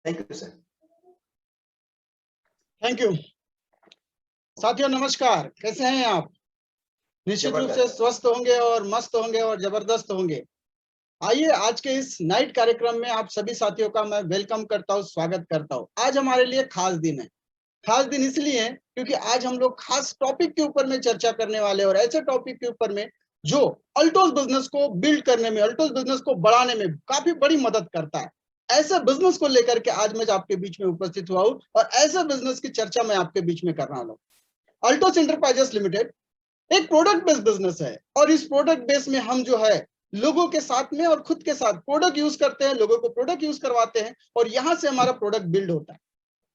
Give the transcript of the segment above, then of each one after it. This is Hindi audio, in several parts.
Thank you sir. Thank you. साथियों नमस्कार, कैसे हैं आप? निश्चित रूप से स्वस्थ होंगे और मस्त होंगे और जबरदस्त होंगे। आइए आज के इस नाइट कार्यक्रम में आप सभी साथियों का मैं वेलकम करता हूँ, स्वागत करता हूँ। आज हमारे लिए खास दिन है। खास दिन इसलिए है क्योंकि आज हम लोग खास टॉपिक के ऊपर में चर्चा करने वाले और ऐसे टॉपिक के ऊपर में जो अल्टोस बिजनेस को बिल्ड करने में, अल्टोस बिजनेस को बढ़ाने में काफी बड़ी मदद करता है। ऐसे बिजनेस को लेकर के आज मैं आपके बीच में उपस्थित हुआ हूँ और ऐसे बिजनेस की चर्चा मैं आपके बीच में कर रहा हूँ। अल्टोस एंटरप्राइजेस लिमिटेड एक प्रोडक्ट बेस्ड बिजनेस है और इस प्रोडक्ट बेस में हम जो है लोगों के साथ में और खुद के साथ प्रोडक्ट यूज करते हैं, लोगों को प्रोडक्ट यूज करवाते हैं और यहां से हमारा प्रोडक्ट बिल्ड होता है।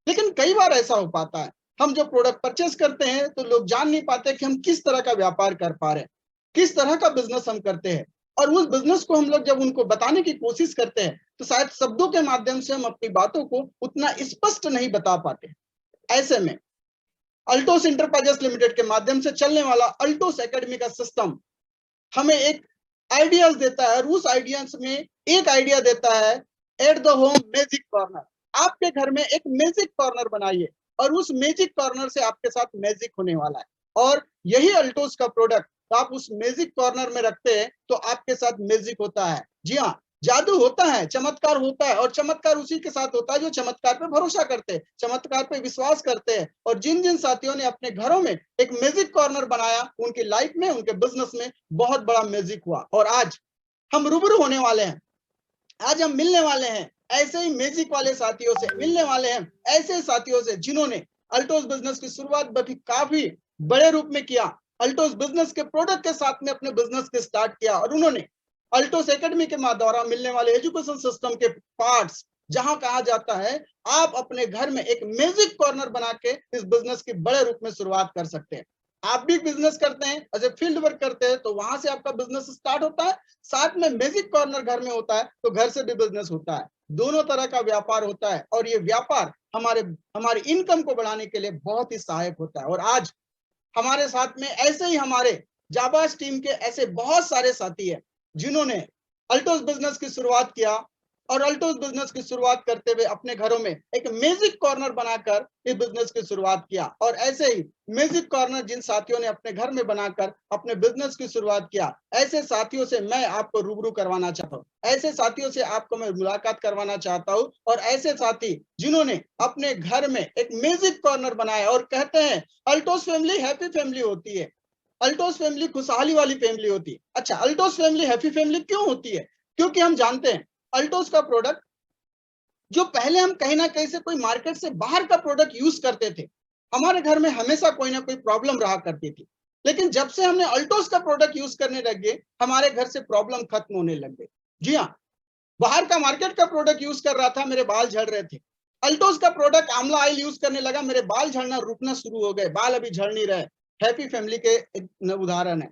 लेकिन कई बार ऐसा हो पाता है, हम जो प्रोडक्ट परचेस करते हैं तो लोग जान नहीं पाते कि हम किस तरह का व्यापार कर पा रहे हैं, किस तरह का बिजनेस हम करते हैं। और उस बिजनेस को हम लोग जब उनको बताने की कोशिश करते हैं तो शायद शब्दों के माध्यम से हम अपनी बातों को उतना स्पष्ट नहीं बता पाते। ऐसे में अल्टोस एंटरप्राइजेस लिमिटेड के माध्यम से चलने वाला अल्टोस एकेडमी का सिस्टम हमें एक आइडियाज देता है और उस आइडियाज में एक आइडिया देता है, at the home magic corner. आपके घर में एक मैजिक कॉर्नर बनाइए और उस मैजिक कॉर्नर से आपके साथ मैजिक होने वाला है। और यही अल्टोस का प्रोडक्ट तो आप उस मैजिक कॉर्नर में रखते हैं तो आपके साथ मैजिक होता है। जी हाँ, जादू होता है, चमत्कार होता है और चमत्कार उसी के साथ होता है जो चमत्कार पे भरोसा करते हैं, चमत्कार पे विश्वास करते हैं। और जिन जिन साथियों ने अपने घरों में एक मैजिक कॉर्नर बनाया, उनकी लाइफ में, उनके बिजनेस में बहुत बड़ा मैजिक हुआ। और आज हम रूबरू होने वाले हैं, आज हम मिलने वाले हैं ऐसे ही मैजिक वाले साथियों से, मिलने वाले हैं ऐसे साथियों से जिन्होंने अल्टोस बिजनेस की शुरुआत काफी बड़े रूप में किया, अल्टोस बिजनेस के प्रोडक्ट के साथ में अपने बिजनेस के स्टार्ट किया और उन्होंने अल्टोस एकेडमी के द्वारा मिलने वाले एजुकेशन सिस्टम के पार्ट्स, जहां कहा जाता है आप अपने घर में एक मैजिक कॉर्नर बना के इस बिजनेस की बड़े रूप में शुरुआत कर सकते हैं। आप भी बिजनेस करते हैं, एज ए फील्ड वर्क करते हैं, तो वहां से आपका बिजनेस स्टार्ट होता है, साथ में मैजिक कॉर्नर घर में होता है तो घर से भी बिजनेस होता है। दोनों तरह का व्यापार होता है और ये व्यापार हमारी इनकम को बढ़ाने के लिए बहुत ही सहायक होता है। और आज हमारे साथ में ऐसे ही हमारे जाबाज टीम के ऐसे बहुत सारे साथी हैं जिन्होंने अल्टोस बिजनेस की शुरुआत किया और अल्टोस बिजनेस की शुरुआत करते हुए अपने घरों में एक मैजिक कॉर्नर बनाकर इस बिजनेस की शुरुआत किया। और ऐसे ही मैजिक कॉर्नर जिन साथियों ने अपने घर में बनाकर अपने बिजनेस की शुरुआत किया, ऐसे साथियों से मैं आपको रूबरू करवाना चाहता हूँ, ऐसे साथियों से आपको मैं मुलाकात करवाना चाहता हूँ। और ऐसे साथी जिन्होंने अपने घर में एक मैजिक कॉर्नर बनाया और कहते हैं अल्टोस फैमिली हैप्पी फैमिली होती है, अल्टोस फैमिली खुशहाली वाली फैमिली होती है। अच्छा, अल्टोस फैमिली हैप्पी फैमिली क्यों होती है? क्योंकि हम जानते हैं अल्टोस का प्रोडक्ट जो पहले हम कहीं ना कहीं से कोई मार्केट से बाहर का प्रोडक्ट यूज करते थे, हमारे घर में हमेशा कोई ना कोई प्रॉब्लम रहा करती थी। लेकिन जब से हमने अल्टोस का प्रोडक्ट यूज करने लगे, हमारे घर से प्रॉब्लम खत्म होने लग गई। जी हाँ, बाहर का मार्केट का प्रोडक्ट यूज कर रहा था, मेरे बाल झड़ रहे थे। अल्टोस का प्रोडक्ट आंवला ऑयल यूज करने लगा, मेरे बाल झड़ना रुकना शुरू हो गए, बाल अभी झड़ नहीं रहे। हैप्पी फैमिली के एक उदाहरण है।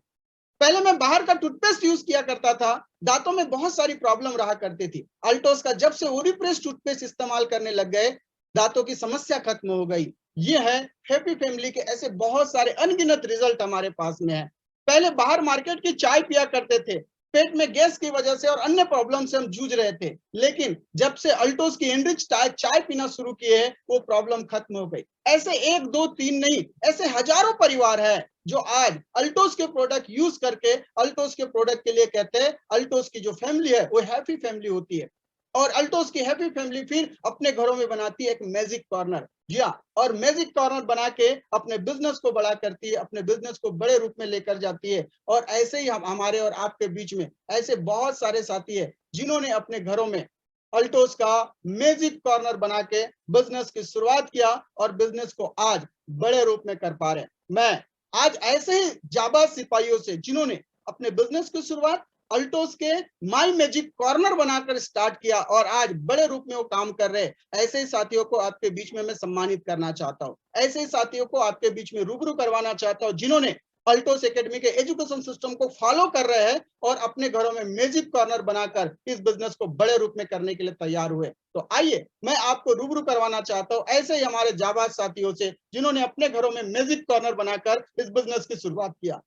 पहले मैं बाहर का टूथपेस्ट यूज किया करता था, दांतों में बहुत सारी प्रॉब्लम रहा करती थी। अल्टोस का जब से ओरिफ्रेश टूथपेस्ट इस्तेमाल करने लग गए, दांतों की समस्या खत्म हो गई। ये है हैप्पी फैमिली के ऐसे बहुत सारे अनगिनत रिजल्ट हमारे पास में है। पहले बाहर मार्केट की चाय पिया करते थे, पेट में गैस की वजह से और अन्य प्रॉब्लम से हम जूझ रहे थे, लेकिन जब से अल्टोस की एनरिच चाय पीना शुरू किए हैं, वो प्रॉब्लम खत्म हो गई। ऐसे एक दो तीन नहीं, ऐसे हजारों परिवार है जो आज अल्टोस के प्रोडक्ट यूज करके अल्टोस के प्रोडक्ट के लिए कहते हैं अल्टोस की जो फैमिली है वो हैप्पी फैमिली होती है। और अल्टोस की हैप्पी फैमिली फिर अपने घरों में बनाती है एक मैजिक कॉर्नर। जी हाँ, और मैजिक कॉर्नर बना के अपने बिजनेस को बड़ा करती है, अपने बिजनेस को बड़े रूप में लेकर जाती है। और ऐसे ही हमारे और आपके बीच में ऐसे बहुत सारे साथी है जिन्होंने अपने घरों में अल्टोस का मैजिक कॉर्नर बना के बिजनेस की शुरुआत किया और बिजनेस को आज बड़े रूप में कर पा रहे हैं। मैं आज ऐसे ही जाबाज सिपाहियों से जिन्होंने अपने बिजनेस की शुरुआत अल्टोस के माई मैजिक कॉर्नर बनाकर स्टार्ट किया और आज बड़े रूप में वो काम कर रहे हैं, ऐसे ही साथियों को आपके बीच में मैं सम्मानित करना चाहता हूँ, ऐसे ही साथियों को आपके बीच में रूबरू करवाना चाहता हूँ जिन्होंने अल्टोस एकेडमी के एजुकेशन सिस्टम को फॉलो कर रहे हैं और अपने घरों में मैजिक कॉर्नर बनाकर इस बिजनेस को बड़े रूप में करने के लिए तैयार हुए। तो आइए मैं आपको रूबरू करवाना चाहता हूं ऐसे ही हमारे जाबाज साथियों से जिन्होंने अपने घरों में मैजिक कॉर्नर बनाकर इस बिजनेस की शुरुआत किया।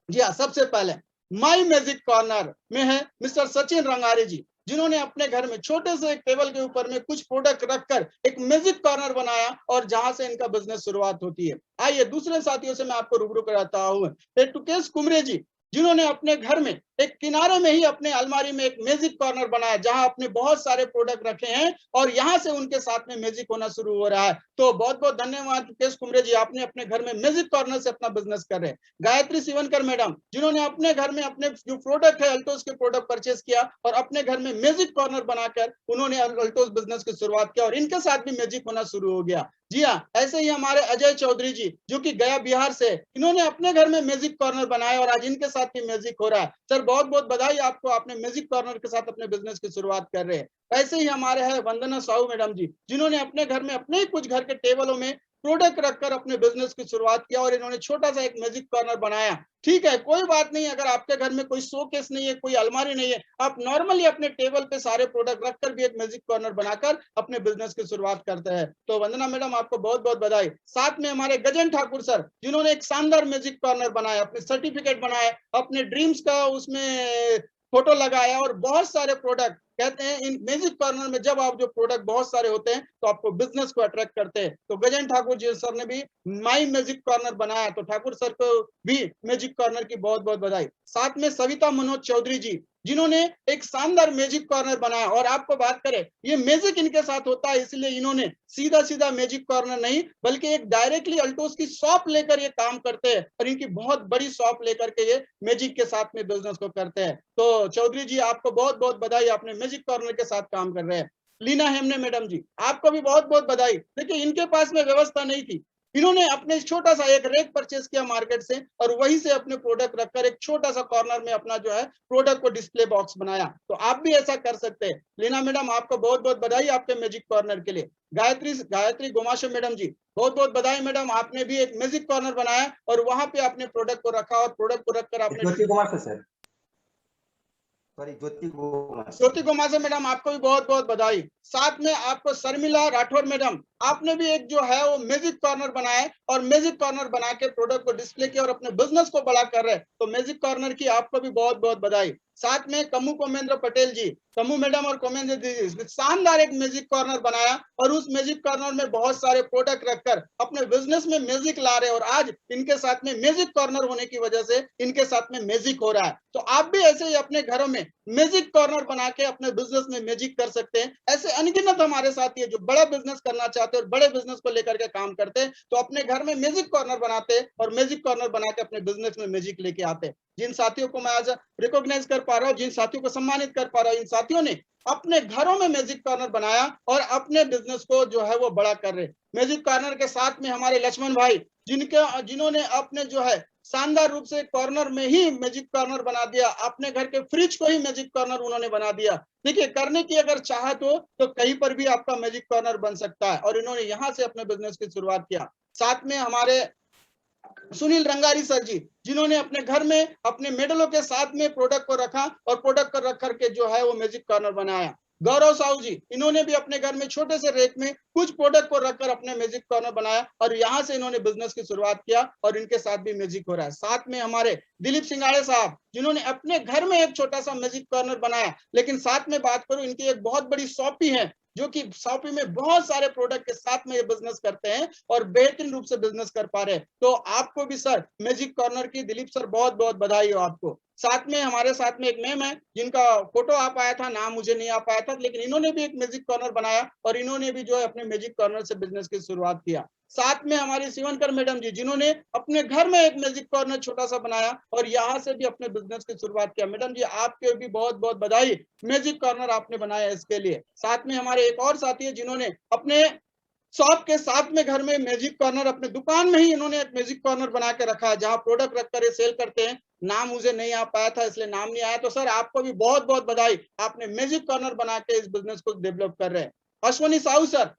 जी हाँ, सबसे पहले माई मैजिक कॉर्नर में है मिस्टर सचिन रंगारी जी। जिन्होंने अपने घर में छोटे से एक टेबल के ऊपर में कुछ प्रोडक्ट रखकर एक मैजिक कॉर्नर बनाया और जहां से इनका बिजनेस शुरुआत होती है। आइए दूसरे साथियों से मैं आपको रूबरू कराता हूं। टुकेश कुमरे जी, जिन्होंने अपने घर में एक किनारे में ही अपने अलमारी में एक मैजिक कॉर्नर बनाया जहां अपने बहुत सारे प्रोडक्ट रखे हैं और यहां से उनके साथ में मैजिक होना शुरू हो रहा है। तो बहुत बहुत धन्यवाद टुकेश कुमरे जी, आपने अपने घर में मैजिक कॉर्नर से अपना बिजनेस कर रहे हैं। गायत्री शिवनकर मैडम, जिन्होंने अपने घर में अपने जो प्रोडक्ट है अल्टोस के प्रोडक्ट परचेस किया और अपने घर में मैजिक कॉर्नर बनाकर उन्होंने अल्टोस बिजनेस की शुरुआत किया और इनके साथ भी मैजिक होना शुरू हो गया। जी हाँ, ऐसे ही हमारे अजय चौधरी जी, जो कि गया बिहार से, इन्होंने अपने घर में मैजिक कॉर्नर बनाया और आज इनके साथ भी मैजिक हो रहा है। सर बहुत बहुत बधाई आपको, आपने मैजिक कॉर्नर के साथ अपने बिजनेस की शुरुआत कर रहे हैं। ऐसे ही हमारे हैं वंदना साहू मैडम जी, जिन्होंने अपने घर में अपने ही कुछ घर के टेबलों में प्रोडक्ट रखकर अपने बिजनेस की शुरुआत किया और इन्होंने छोटा सा एक मैजिक कॉर्नर बनाया। ठीक है, कोई बात नहीं, अगर आपके घर में कोई शोकेस नहीं है, कोई अलमारी नहीं है, आप नॉर्मली अपने टेबल पे सारे प्रोडक्ट रखकर भी एक मैजिक कॉर्नर बनाकर अपने बिजनेस की शुरुआत करते हैं। तो वंदना मैडम आपको बहुत बहुत बधाई। साथ में हमारे गजन ठाकुर सर, जिन्होंने एक शानदार मैजिक कॉर्नर बनाया, अपने सर्टिफिकेट बनाए, अपने ड्रीम्स का उसमें फोटो लगाया और बहुत सारे प्रोडक्ट, कहते हैं इन मैजिक कॉर्नर में जब आप जो प्रोडक्ट बहुत सारे होते हैं तो आपको बिजनेस को अट्रैक्ट करते हैं। तो गजन ठाकुर जी सर ने भी माई मैजिक कॉर्नर बनाया, तो ठाकुर सर को भी मैजिक कॉर्नर की बहुत बहुत बधाई। साथ में सविता मनोज चौधरी जी, जिन्होंने एक शानदार मैजिक कॉर्नर बनाया और आपको बात करें, ये मैजिक इनके साथ होता है, इसलिए इन्होंने सीधा सीधा मैजिक कॉर्नर नहीं बल्कि एक डायरेक्टली अल्टोस की शॉप लेकर ये काम करते हैं और इनकी बहुत बड़ी शॉप लेकर के ये मैजिक के साथ में बिजनेस को करते हैं। तो चौधरी जी आपको बहुत बहुत बधाई, आपने मैजिक कॉर्नर के साथ काम कर रहे हैं। लीना हेमने मैडम जी, आपको भी बहुत बहुत बधाई। देखिए इनके पास में व्यवस्था नहीं थी, इन्होंने अपने छोटा सा एक रैक परचेस किया मार्केट से और वहीं से अपने प्रोडक्ट रखकर एक छोटा सा कॉर्नर में अपना जो है प्रोडक्ट को डिस्प्ले बॉक्स बनाया। तो आप भी ऐसा कर सकते हैं। लीना मैडम आपको बहुत बहुत बधाई आपके मैजिक कॉर्नर के लिए। गायत्री गोमाशे मैडम जी, बहुत बहुत बधाई मैडम, आपने भी एक मैजिक कॉर्नर बनाया और वहां पे अपने प्रोडक्ट को रखा और प्रोडक्ट को रखकर आपने ज्योति कुमार सर, सॉरी ज्योति गोमाशे मैडम आपको भी बहुत बहुत बधाई। साथ में आपको शर्मिला राठौर मैडम, आपने भी एक जो है वो मैजिक कॉर्नर बनाए और मैजिक कॉर्नर बना के प्रोडक्ट को डिस्प्ले किया और अपने बिजनेस को बड़ा कर रहे हैं। तो मैजिक कॉर्नर की आपको भी बहुत बहुत बधाई। साथ में कमू कोमेंद्र पटेल जी, कमू मैडम और कोमेंद्र जी, शानदार एक मैजिक कॉर्नर बनाया और उस मैजिक कॉर्नर में बहुत सारे प्रोडक्ट रखकर अपने बिजनेस में मैजिक ला रहे हैं और आज इनके साथ में मैजिक कॉर्नर होने की वजह से इनके साथ में मैजिक हो रहा है। तो आप भी ऐसे ही अपने घरों में मैजिक कॉर्नर बना के अपने बिजनेस में मैजिक कर सकते हैं। ऐसे अनगिनत हमारे साथी है जो बड़ा बिजनेस करना चाहते हैं और बड़े बिजनेस को लेकर के काम करते हैं, तो अपने घर में मैजिक कॉर्नर बनाते हैं और मैजिक कॉर्नर बना के अपने बिजनेस में मैजिक लेके आते हैं। जिन साथियों को मैं आज रिकॉग्नाइज कर पा रहा हूँ, जिन साथियों को सम्मानित कर पा रहा हूँ, इन साथियों ने अपने घरों में मैजिक कॉर्नर बनाया और अपने बिजनेस को जो है वो बड़ा कर रहे हैं। मैजिक कॉर्नर के साथ में हमारे लक्ष्मण भाई, जिन्होंने अपने जो है शानदार रूप से कॉर्नर में ही मैजिक कॉर्नर बना दिया, अपने घर के फ्रिज को ही मैजिक कॉर्नर उन्होंने बना दिया। देखिए करने की अगर चाहत हो तो कहीं पर भी आपका मैजिक कॉर्नर बन सकता है और इन्होंने यहां से अपने बिजनेस की शुरुआत किया। साथ में हमारे सुनील रंगारी सर जी, जिन्होंने अपने घर में अपने मेडलों के साथ में प्रोडक्ट को रखा और प्रोडक्ट को रख करके जो है वो मैजिक कॉर्नर बनाया। गौरव साहू जी, इन्होंने भी अपने घर में छोटे से रेक में कुछ प्रोडक्ट को रखकर अपने मैजिक कॉर्नर बनाया और यहां से इन्होंने बिजनेस की शुरुआत किया और इनके साथ भी मैजिक हो रहा है। साथ में हमारे दिलीप सिंगाड़े साहब, जिन्होंने अपने घर में एक छोटा सा मैजिक कॉर्नर बनाया, लेकिन साथ में बात करूं इनकी एक बहुत बड़ी शॉप भी है जो कि शॉपी में बहुत सारे प्रोडक्ट के साथ में ये बिजनेस करते हैं और बेहतरीन रूप से बिजनेस कर पा रहे हैं। तो आपको भी सर मैजिक कॉर्नर की दिलीप सर बहुत बहुत बधाई हो आपको। साथ में हमारे साथ में एक मैम है जिनका फोटो आ पाया था, नाम मुझे नहीं आ पाया था, लेकिन इन्होंने भी एक मैजिक कॉर्नर बनाया और इन्होंने भी जो है अपने मैजिक कॉर्नर से बिजनेस की शुरुआत किया। साथ में हमारी शिवनकर मैडम जी, जिन्होंने अपने घर में एक मैजिक कॉर्नर छोटा सा बनाया और यहाँ से भी अपने बिजनेस की शुरुआत किया। मैडम जी आपके भी बहुत बहुत बधाई, मैजिक कॉर्नर आपने बनाया इसके लिए। साथ में हमारे एक और साथी है जिन्होंने अपने शॉप के साथ में घर में मैजिक कॉर्नर, अपने दुकान में ही इन्होंने एक मैजिक कॉर्नर बना के रखा है जहां प्रोडक्ट रखकर ये सेल करते हैं। नाम मुझे नहीं आ पाया था इसलिए नाम नहीं आया, तो सर आपको भी बहुत बहुत बधाई, आपने मैजिक कॉर्नर बना के इस बिजनेस को डेवलप कर रहे हैं। अश्वनी साहू सर,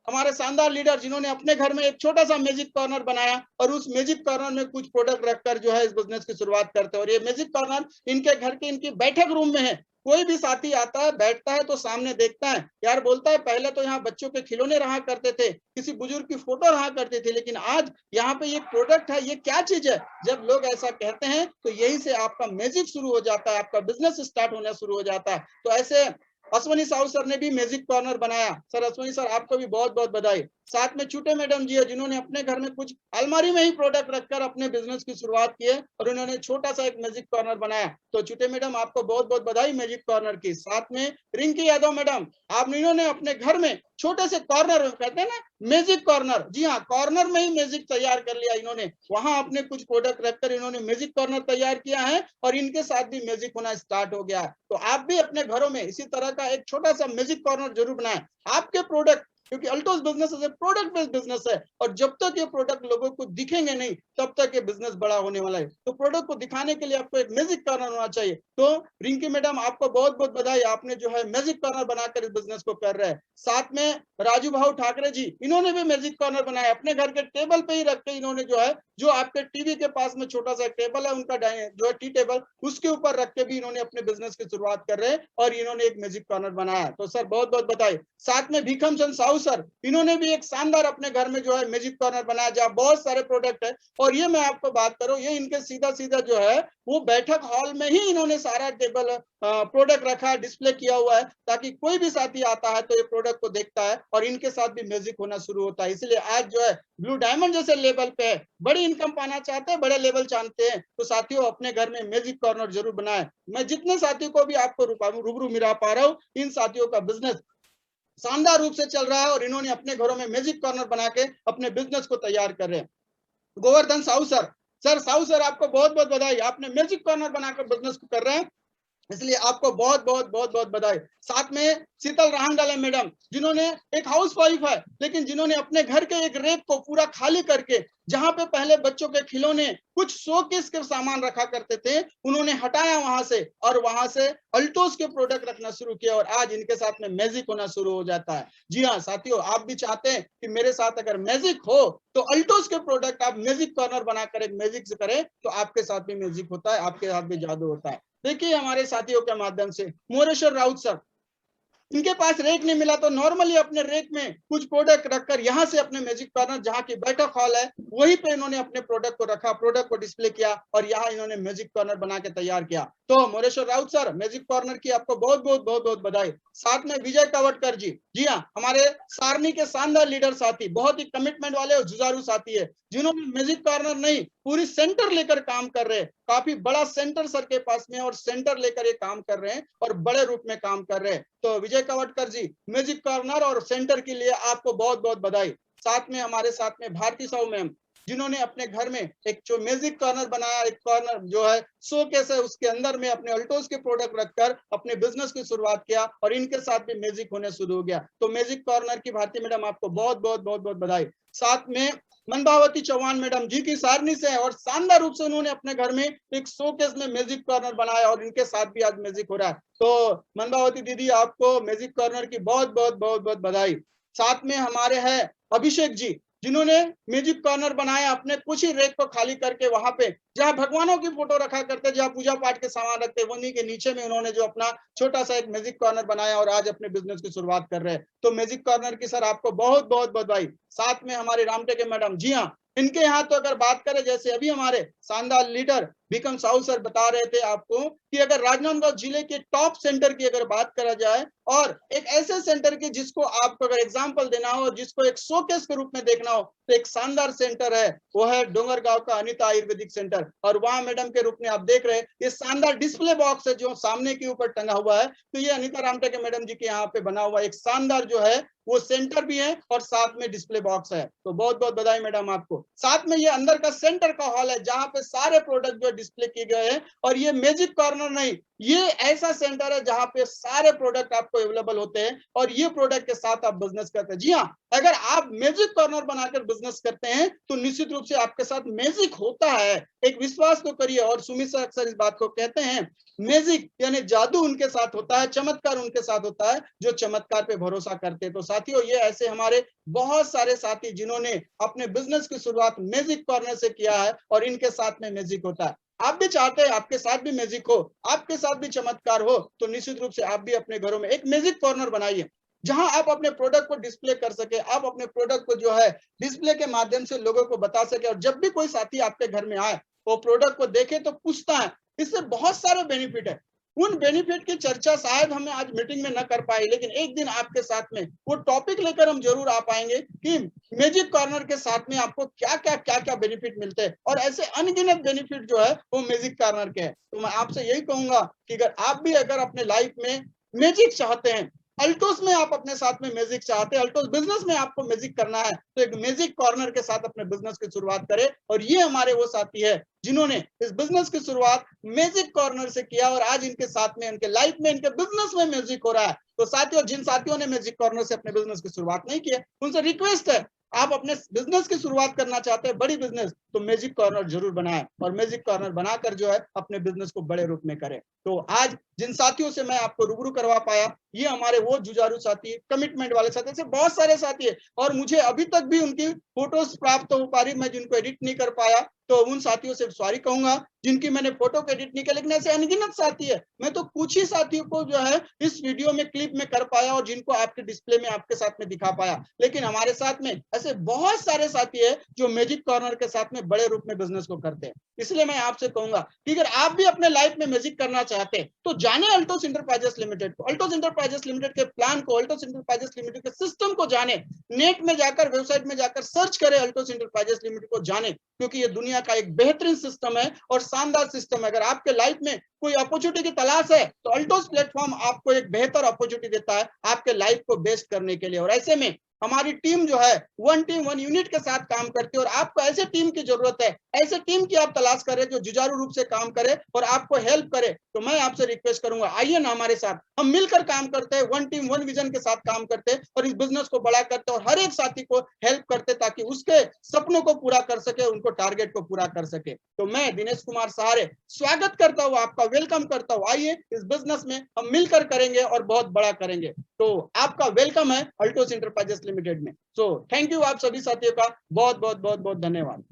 हमारे शानदार लीडर, जिन्होंने अपने घर में एक छोटा सा मैजिक कॉर्नर बनाया और उस मैजिक कॉर्नर में कुछ प्रोडक्ट रखकर जो है इस बिजनेस की शुरुआत करते हैं और ये मैजिक कॉर्नर इनके घर के इनकी बैठक रूम में है। कोई भी साथी आता है, बैठता है तो सामने देखता है, यार बोलता है पहले तो यहाँ बच्चों के खिलौने रहा करते थे, किसी बुजुर्ग की फोटो रहा करती थी, लेकिन आज यहाँ पे ये प्रोडक्ट है, ये क्या चीज है। जब लोग ऐसा कहते हैं तो यही से आपका मैजिक शुरू हो जाता है, आपका बिजनेस स्टार्ट होना शुरू हो जाता है। तो ऐसे अश्वनी साहू सर ने भी मैजिक कॉर्नर बनाया। सर अश्वनी सर आपको भी बहुत बहुत बधाई। साथ में छूटे मैडम जी है, जिन्होंने अपने घर में कुछ अलमारी में ही प्रोडक्ट रखकर अपने बिजनेस की शुरुआत की है और उन्होंने छोटा सा एक मैजिक कॉर्नर बनाया। तो छूटे मैडम आपको बहुत बहुत बधाई मैजिक कॉर्नर की। साथ में रिंकी यादव मैडम, आप इन्होंने अपने घर में छोटे से कॉर्नर, कहते हैं ना मैजिक कॉर्नर, जी हाँ, कॉर्नर में ही मैजिक तैयार कर लिया इन्होंने। वहां अपने कुछ प्रोडक्ट रखकर इन्होंने मैजिक कॉर्नर तैयार किया है और इनके साथ भी मैजिक होना स्टार्ट हो गया है। तो आप भी अपने घरों में इसी तरह का एक छोटा सा मैजिक कॉर्नर जरूर बनाएं। आपके प्रोडक्ट, क्योंकि Altos business is a product based business है, और जब तक ये प्रोडक्ट लोगों को दिखेंगे नहीं तब तक ये बिजनेस बड़ा होने वाला है। तो प्रोडक्ट को दिखाने के लिए आपको एक मैजिक कॉर्नर होना चाहिए। तो रिंकी मैडम आपको बहुत बहुत बधाई, आपने जो है मैजिक कॉर्नर बनाकर इस बिजनेस को कर रहे हैं। साथ में राजू भाऊ ठाकरे जी, इन्होंने भी मैजिक कॉर्नर बनाया, अपने घर के टेबल पे ही रख के इन्होंने जो है, जो आपके टीवी के पास में छोटा सा टेबल है उनका, जो है टी टेबल, उसके ऊपर रख के भी इन्होंने अपने बिजनेस की शुरुआत कर रहे हैं और इन्होंने एक मैजिक कॉर्नर बनाया। तो सर बहुत बहुत बधाई। साथ में भीखम चंद साहू सर, इन्होंने भी एक शानदार अपने घर में जो है मैजिक कॉर्नर बनाया, जहाँ बहुत सारे प्रोडक्ट है। और ये मैं आपको बात करूं, ये इनके सीधा सीधा जो है वो बैठक हॉल में ही इन्होंने सारा टेबल प्रोडक्ट रखा है, डिस्प्ले किया हुआ है, ताकि कोई भी साथी आता है तो ये प्रोडक्ट को देखता है और इनके साथ भी मैजिक होना शुरू होता है। इसलिए आज जो है ब्लू डायमंड जैसे लेवल पे है, बड़ी इनकम पाना चाहते हैं, बड़े लेवल चाहते हैं, तो साथियों अपने घर में मैजिक कॉर्नर जरूर बनाएं। मैं जितने साथियों को भी आपको रूबरू मिला पा रहा हूँ, इन साथियों का बिजनेस शानदार रूप से चल रहा है और इन्होंने अपने घरों में मैजिक कॉर्नर बना के अपने बिजनेस को तैयार कर रहे हैं। गोवर्धन साहू सर, साहू सर आपको बहुत बहुत बधाई, आपने मैजिक कॉर्नर बनाकर बिजनेस को कर रहे हैं, इसलिए आपको बहुत बहुत बहुत बहुत बधाई। साथ में शीतल राहंगडाले मैडम, जिन्होंने एक हाउस वाइफ है, लेकिन जिन्होंने अपने घर के एक रैक को पूरा खाली करके, जहां पे पहले बच्चों के खिलौने, कुछ शोकेस के सामान रखा करते थे, उन्होंने हटाया वहां से और वहां से अल्टोस के प्रोडक्ट रखना शुरू किया और आज इनके साथ में मैजिक होना शुरू हो जाता है। जी हाँ साथियों, आप भी चाहते हैं कि मेरे साथ अगर मैजिक हो तो अल्टोस के प्रोडक्ट आप मैजिक कॉर्नर बनाकर एक मैजिक से करें तो आपके साथ भी मैजिक होता है, आपके साथ भी जादू होता है। देखिए हमारे साथियों के माध्यम से मोरेश्वर राउत सर, इनके पास रेक नहीं मिला तो नॉर्मली अपने रेक में कुछ प्रोडक्ट रखकर यहाँ से अपने मैजिक कॉर्नर, जहाँ की बैठक हॉल है, वहीं पे इन्होंने अपने प्रोडक्ट को रखा, प्रोडक्ट को डिस्प्ले किया और यहाँ इन्होंने मैजिक कॉर्नर बना के तैयार किया। तो Moreshwar Raut sir, magic corner की आपको बहुत बहुत बहुत बहुत बधाई। साथ में विजय कावटकर जी हाँ, हमारे सारनी के शानदार लीडर साथी, बहुत ही कमिटमेंट वाले और जुझारू साथी है, जिन्होंने मैजिक कॉर्नर नहीं पूरी सेंटर लेकर काम कर रहे हैं। काफी बड़ा सेंटर सर के पास में और सेंटर लेकर ये काम कर रहे हैं और बड़े रूप में काम कर रहे हैं। तो विजय कावटकर जी, मैजिक कॉर्नर और सेंटर के लिए आपको बहुत बहुत बधाई। साथ में हमारे साथ में भारती साहू मैम, जिन्होंने अपने घर में एक जो मैजिक कॉर्नर बनाया, एक कॉर्नर जो है शोकेस है, उसके अंदर में अपने अल्टोस के प्रोडक्ट रखकर अपने बिजनेस की शुरुआत किया और इनके साथ भी मैजिक होने शुरू हो गया। तो मैजिक कॉर्नर की भारती मैडम आपको बहुत बहुत बहुत बहुत बधाई। साथ में मनभावती चौहान मैडम जी की सारनी से है और शानदार रूप से उन्होंने अपने घर में एक शोकेस में मैजिक कॉर्नर बनाया और इनके साथ भी आज मैजिक हो रहा है। तो मनभावती दीदी आपको मैजिक कॉर्नर की बहुत बहुत बहुत बहुत बधाई। साथ में हमारे हैं अभिषेक जी, जिन्होंने मैजिक कॉर्नर बनाया, अपने कुछ ही रेक को खाली करके वहां पे जहां भगवानों की फोटो रखा करते, जहां पूजा पाठ के सामान रखते, वहीं के नीचे में उन्होंने जो अपना छोटा सा एक मैजिक कॉर्नर बनाया और आज अपने बिजनेस की शुरुआत कर रहे हैं। तो मैजिक कॉर्नर की सर आपको बहुत बहुत बधाई। साथ में हमारे रामटेके मैडम, जी हाँ, इनके यहाँ तो अगर बात करें, जैसे अभी हमारे शानदार लीडर भीखम साहू सर बता रहे थे आपको कि अगर राजनांदगांव जिले के टॉप सेंटर की अगर बात करा जाए और एक ऐसे सेंटर की जिसको आपको अगर एग्जांपल देना हो, जिसको एक शोकेस के रूप में देखना हो, तो एक शानदार सेंटर है, वो है डोंगरगांव का अनिता आयुर्वेदिक सेंटर। और वहां मैडम के रूप में आप देख रहे हैं ये शानदार डिस्प्ले बॉक्स है जो सामने के ऊपर टंगा हुआ है, तो ये अनिता रामटेके मैडम जी के यहाँ पे बना हुआ एक शानदार जो है वो सेंटर भी है और साथ में डिस्प्ले बॉक्स है। तो बहुत बहुत बधाई मैडम आपको। साथ में ये अंदर का सेंटर का हॉल है जहां पे सारे प्रोडक्ट जो डिस्प्ले किए गए हैं, और ये मैजिक कॉर्नर नहीं, ये ऐसा सेंटर है जहां पे सारे प्रोडक्ट आपको अवेलेबल होते हैं और ये प्रोडक्ट के साथ आप बिजनेस करते हैं। जी हाँ, अगर आप मैजिक कॉर्नर बनाकर बिजनेस करते हैं तो निश्चित रूप से आपके साथ मैजिक होता है, एक विश्वास तो करिए। और सुमित सर अक्सर इस बात को कहते हैं, मैजिक यानी जादू उनके साथ होता है, चमत्कार उनके साथ होता है जो चमत्कार पे भरोसा करते हैं। तो साथियों, ये ऐसे हमारे बहुत सारे साथी जिन्होंने अपने बिजनेस की शुरुआत मैजिक कॉर्नर से किया है और इनके साथ में मैजिक होता है। आप भी चाहते हैं आपके साथ भी मैजिक हो, आपके साथ भी चमत्कार हो, तो निश्चित रूप से आप भी अपने घरों में एक मैजिक कॉर्नर बनाइए, जहां आप अपने प्रोडक्ट को डिस्प्ले कर सके, आप अपने प्रोडक्ट को जो है डिस्प्ले के माध्यम से लोगों को बता सके, और जब भी कोई साथी आपके घर में आए वो प्रोडक्ट को देखे तो पूछता है। इससे बहुत सारे बेनिफिट है। उन बेनिफिट की चर्चा शायद हम आज मीटिंग में न कर पाए, लेकिन एक दिन आपके साथ में वो टॉपिक लेकर हम जरूर आ पाएंगे कि मैजिक कॉर्नर के साथ में आपको क्या क्या बेनिफिट मिलते हैं, और ऐसे अनगिनत बेनिफिट जो है वो मैजिक कॉर्नर के हैं। तो मैं आपसे यही कहूंगा कि अगर आप भी अपने लाइफ में मैजिक चाहते हैं, अल्टोस में आप अपने साथ में मैजिक चाहते हैं, अल्टोस बिजनेस में आपको मैजिक करना है, तो एक मैजिक कॉर्नर के साथ अपने बिजनेस की शुरुआत करें। और ये हमारे वो साथी है जिन्होंने इस बिजनेस की शुरुआत मैजिक कॉर्नर से किया, और आज इनके साथ में इनके लाइफ में इनके बिजनेस में मैजिक हो रहा है। तो साथियों, जिन साथियों ने मैजिक कॉर्नर से अपने बिजनेस की शुरुआत नहीं की है, उनसे रिक्वेस्ट है, आप अपने बिजनेस की शुरुआत करना चाहते हैं, बड़ी बिजनेस, तो मैजिक कॉर्नर जरूर बनाएं, और मैजिक कॉर्नर बनाकर जो है अपने बिजनेस को बड़े रूप में करें। तो आज जिन साथियों से मैं आपको रूबरू करवा पाया, ये हमारे वो जुझारू साथी, कमिटमेंट वाले साथी, ऐसे बहुत सारे साथी है, और मुझे अभी तक भी उनकी फोटोज प्राप्त हो पा रही, मैं जिनको एडिट नहीं कर पाया, तो उन साथियों से सॉरी कहूंगा जिनकी मैंने फोटो को एडिट नहीं किया। लेकिन ऐसे अनगिनत साथी है, मैं तो कुछ ही साथियों को जो है इस वीडियो में क्लिप में कर पाया, और जिनको आपके डिस्प्ले में आपके साथ में दिखा पाया। लेकिन हमारे साथ में ऐसे बहुत सारे साथी है जो मैजिक कॉर्नर के साथ में बड़े रूप में बिजनेस को करते हैं। इसलिए मैं आपसे कहूंगा कि अगर आप भी अपने लाइफ में मैजिक करना चाहते हैं, तो जाने अल्टोस इंटरप्राइजेस लिमिटेड को, अल्टोस इंटरप्राइजेस लिमिटेड के प्लान को, अल्टोस इंटरप्राइजेस लिमिटेड के सिस्टम को जाने। नेट में जाकर, वेबसाइट में जाकर सर्च करें अल्टोस इंटरप्राइजेस लिमिटेड को जाने, क्योंकि ये दुनिया का एक बेहतरीन सिस्टम है और शानदार सिस्टम है। अगर आपके लाइफ में कोई अपॉर्चुनिटी की तलाश है, तो अल्टोस प्लेटफॉर्म आपको एक बेहतर अपॉर्चुनिटी देता है आपके लाइफ को बेस्ट करने के लिए। और ऐसे में हमारी टीम जो है वन टीम वन यूनिट के साथ काम करती है, और आपको ऐसे टीम की जरूरत है, ऐसे टीम की आप तलाश करें जो जुझारू रूप से काम करे और आपको हेल्प करे। तो मैं आपसे रिक्वेस्ट करूंगा, आइए ना हमारे साथ, हम मिलकर काम करते हैं, वन टीम वन विजन के साथ काम करते हैं, और इस बिजनेस को बड़ा करते हैं, और हर एक साथी को हेल्प करते, ताकि उसके सपनों को पूरा कर सके, उनको टारगेट को पूरा कर सके। तो मैं दिनेश कुमार सहारे स्वागत करता हूँ, आपका वेलकम करता हूँ। आइए, इस बिजनेस में हम मिलकर करेंगे और बहुत बड़ा करेंगे। तो आपका वेलकम है अल्टोस इंटरप्राइजेस लिमिटेड में। सो थैंक यू, आप सभी साथियों का बहुत बहुत बहुत बहुत धन्यवाद।